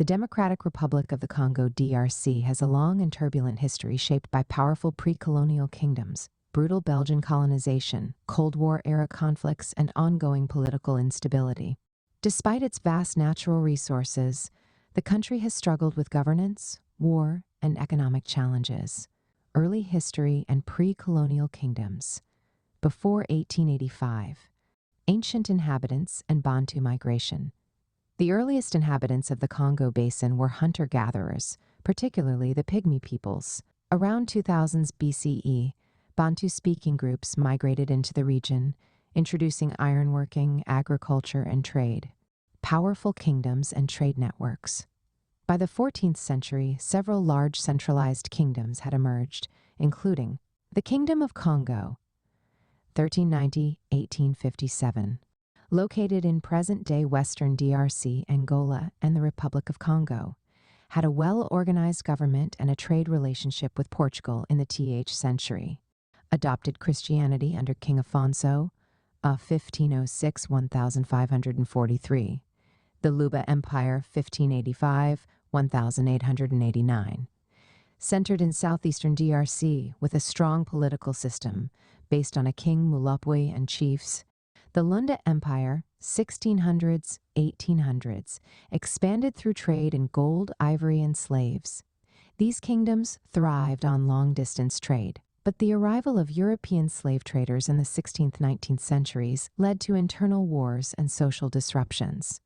The Democratic Republic of the Congo (DRC) has a long and turbulent history shaped by powerful pre-colonial kingdoms, brutal Belgian colonization, Cold War-era conflicts, and ongoing political instability. Despite its vast natural resources, the country has struggled with governance, war, and economic challenges. Early history and pre-colonial kingdoms. Before 1885, ancient inhabitants and Bantu migration. The earliest inhabitants of the Congo Basin were hunter-gatherers, particularly the Pygmy peoples. Around 2000s BCE, Bantu-speaking groups migrated into the region, introducing ironworking, agriculture, and trade. Powerful kingdoms and trade networks. By the 14th century, several large centralized kingdoms had emerged, including the Kingdom of Congo, 1390–1857. Located in present-day Western DRC, Angola, and the Republic of Congo, had a well-organized government and a trade relationship with Portugal in the th century. Adopted Christianity under King Afonso of 1506–1543. The Luba Empire 1585–1889. Centered in southeastern DRC with a strong political system based on a king, mulapwe, and chiefs. The Lunda Empire, 1600s–1800s, expanded through trade in gold, ivory, and slaves. These kingdoms thrived on long-distance trade, but the arrival of European slave traders in the 16th–19th centuries led to internal wars and social disruptions.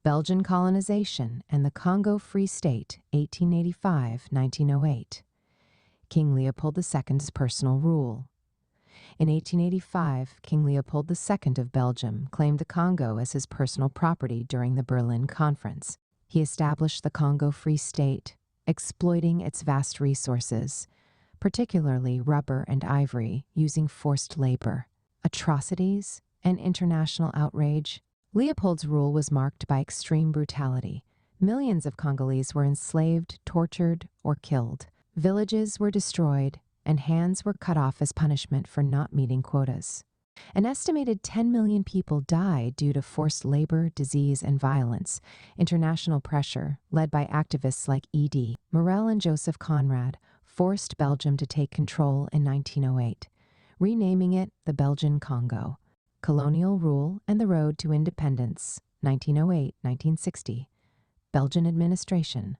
Belgian colonization and the Congo Free State, 1885–1908. King Leopold II's personal rule. In 1885, King Leopold II of Belgium claimed the Congo as his personal property during the Berlin Conference. He established the Congo Free State, exploiting its vast resources, particularly rubber and ivory, using forced labor. Atrocities and international outrage. Leopold's rule was marked by extreme brutality. Millions of Congolese were enslaved, tortured, or killed. Villages were destroyed, and hands were cut off as punishment for not meeting quotas. An estimated 10 million people died due to forced labor, disease, and violence. International pressure, led by activists like E.D. Morel and Joseph Conrad, forced Belgium to take control in 1908, renaming it the Belgian Congo. Colonial rule and the road to independence, 1908–1960. Belgian administration.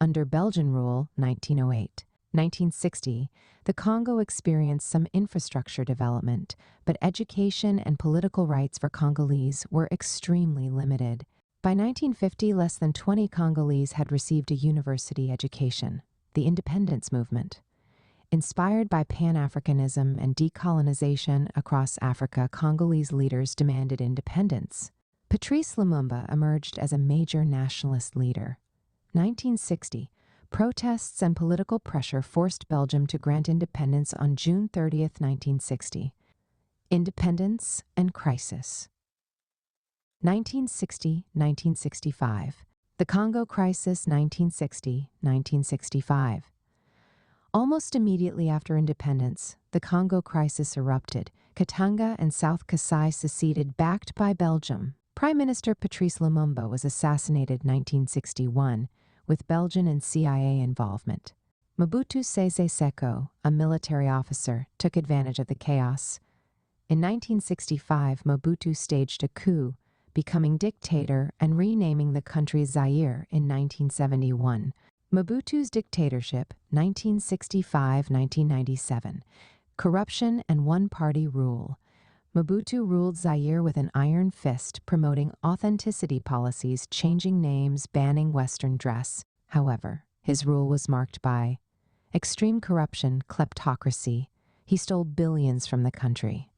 Under Belgian rule, 1908. 1960, the Congo experienced some infrastructure development, but education and political rights for Congolese were extremely limited. By 1950, less than 20 Congolese had received a university education. The independence movement. Inspired by Pan-Africanism and decolonization across Africa, Congolese leaders demanded independence. Patrice Lumumba emerged as a major nationalist leader. 1960. Protests and political pressure forced Belgium to grant independence on June 30, 1960. Independence and crisis. 1960–1965. The Congo Crisis, 1960–1965. Almost immediately after independence, the Congo Crisis erupted. Katanga and South Kasai seceded, backed by Belgium. Prime Minister Patrice Lumumba was assassinated 1961, with Belgian and CIA involvement. Mobutu Sese Seko, a military officer, took advantage of the chaos. In 1965, Mobutu staged a coup, becoming dictator and renaming the country Zaire in 1971. Mobutu's dictatorship, 1965–1997. Corruption and one-party rule. Mobutu ruled Zaire with an iron fist, promoting authenticity policies, changing names, banning Western dress. However, his rule was marked by extreme corruption, kleptocracy. He stole billions from the country.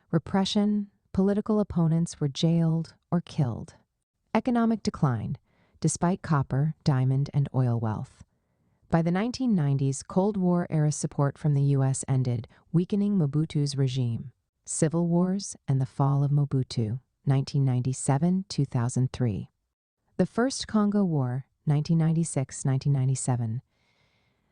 Repression, political opponents were jailed or killed. Economic decline, despite copper, diamond, and oil wealth. By the 1990s, Cold War-era support from the U.S. ended, weakening Mobutu's regime. Civil wars and the fall of Mobutu, 1997–2003. The First Congo War, 1996–1997.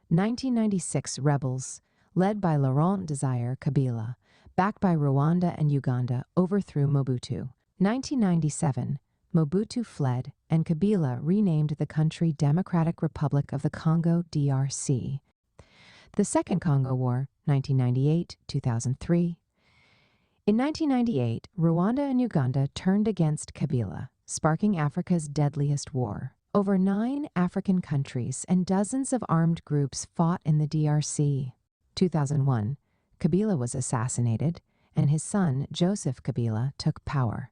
1996 rebels, led by Laurent Desire Kabila, backed by Rwanda and Uganda, overthrew Mobutu. 1997, Mobutu fled, and Kabila renamed the country Democratic Republic of the Congo (DRC). The Second Congo War, 1998-2003. In 1998, Rwanda and Uganda turned against Kabila, sparking Africa's deadliest war. Over 9 African countries and dozens of armed groups fought in the DRC. 2001, Kabila was assassinated, and his son, Joseph Kabila, took power.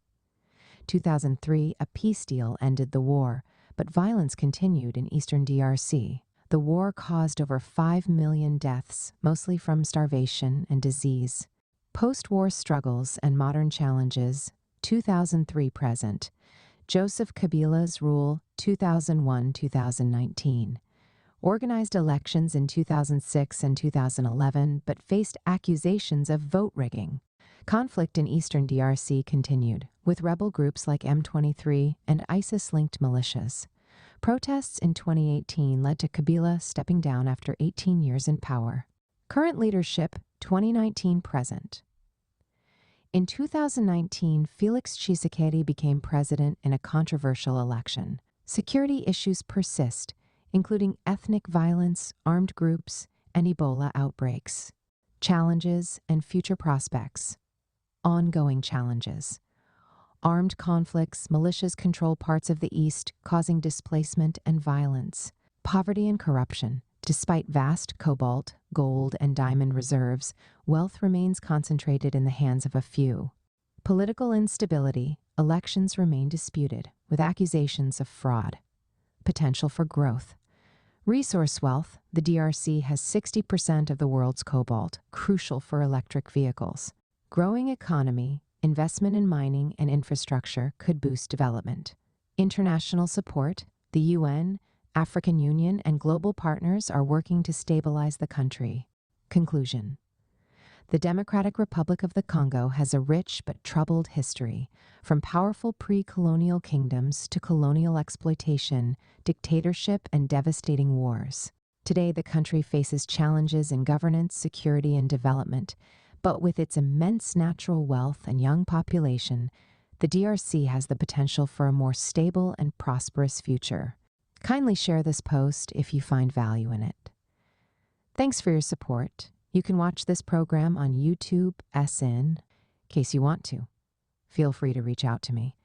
2003, a peace deal ended the war, but violence continued in eastern DRC. The war caused over 5 million deaths, mostly from starvation and disease. Post-war struggles and modern challenges, 2003 present. Joseph Kabila's rule, 2001-2019. Organized elections in 2006 and 2011, but faced accusations of vote rigging. Conflict in eastern DRC continued, with rebel groups like M23 and ISIS-linked militias. Protests in 2018 led to Kabila stepping down after 18 years in power. Current leadership, 2019 present. In 2019, Felix Tshisekedi became president in a controversial election. Security issues persist, including ethnic violence, armed groups, and Ebola outbreaks. Challenges and future prospects. Ongoing challenges. Armed conflicts, militias control parts of the East, causing displacement and violence. Poverty and corruption. Despite vast cobalt, gold, and diamond reserves, wealth remains concentrated in the hands of a few. Political instability. Elections remain disputed, with accusations of fraud. Potential for growth. Resource wealth. The DRC has 60% of the world's cobalt, crucial for electric vehicles. Growing economy. Investment in mining and infrastructure could boost development. International support. The UN, African Union, and global partners are working to stabilize the country. Conclusion. The Democratic Republic of the Congo has a rich but troubled history, from powerful pre-colonial kingdoms to colonial exploitation, dictatorship, and devastating wars. Today, the country faces challenges in governance, security, and development, but with its immense natural wealth and young population, the DRC has the potential for a more stable and prosperous future. Kindly share this post if you find value in it. Thanks for your support. You can watch this program on YouTube SN, in case you want to. Feel free to reach out to me.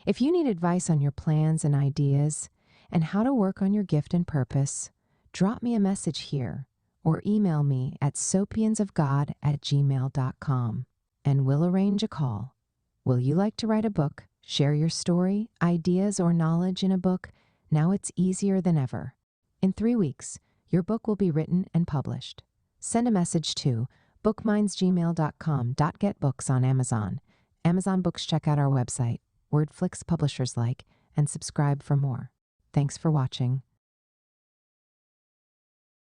If you need advice on your plans and ideas and how to work on your gift and purpose, drop me a message here or email me at soapiansofgod@gmail.com and we'll arrange a call. Will you like to write a book, share your story, ideas, or knowledge in a book? Now it's easier than ever. In 3 weeks, your book will be written and published. Send a message to bookmindsgmail.com. Get books on Amazon. Amazon Books, check out our website, Wordflix publishers like, and subscribe for more. Thanks for watching.